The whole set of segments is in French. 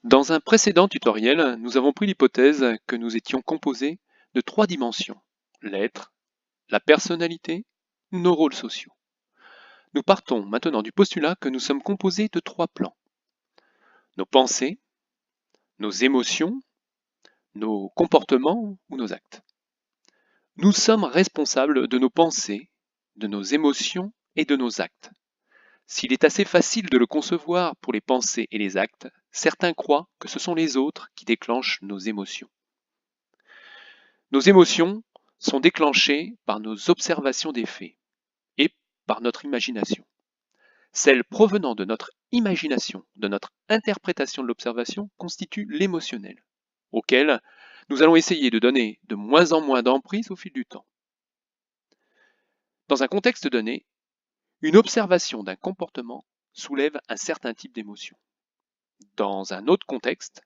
Dans un précédent tutoriel, nous avons pris l'hypothèse que nous étions composés de trois dimensions: l'être, la personnalité, nos rôles sociaux. Nous partons maintenant du postulat que nous sommes composés de trois plans: nos pensées, nos émotions, nos comportements ou nos actes. Nous sommes responsables de nos pensées, de nos émotions et de nos actes. S'il est assez facile de le concevoir pour les pensées et les actes, certains croient que ce sont les autres qui déclenchent nos émotions. Nos émotions sont déclenchées par nos observations des faits et par notre imagination. Celles provenant de notre imagination, de notre interprétation de l'observation, constituent l'émotionnel, auquel nous allons essayer de donner de moins en moins d'emprise au fil du temps. Dans un contexte donné, une observation d'un comportement soulève un certain type d'émotion. Dans un autre contexte,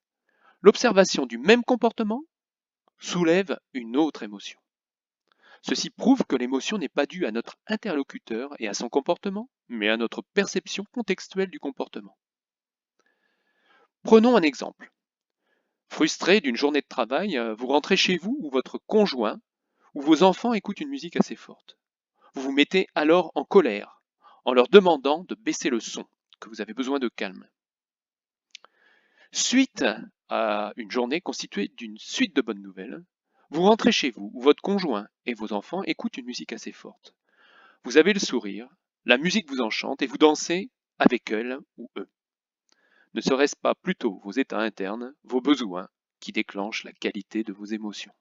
l'observation du même comportement soulève une autre émotion. Ceci prouve que l'émotion n'est pas due à notre interlocuteur et à son comportement, mais à notre perception contextuelle du comportement. Prenons un exemple. Frustré d'une journée de travail, vous rentrez chez vous où votre conjoint ou vos enfants écoutent une musique assez forte. Vous vous mettez alors en colère en leur demandant de baisser le son, que vous avez besoin de calme. Suite à une journée constituée d'une suite de bonnes nouvelles, vous rentrez chez vous où votre conjoint et vos enfants écoutent une musique assez forte. Vous avez le sourire, la musique vous enchante et vous dansez avec elle ou eux. Ne serait-ce pas plutôt vos états internes, vos besoins, qui déclenchent la qualité de vos émotions?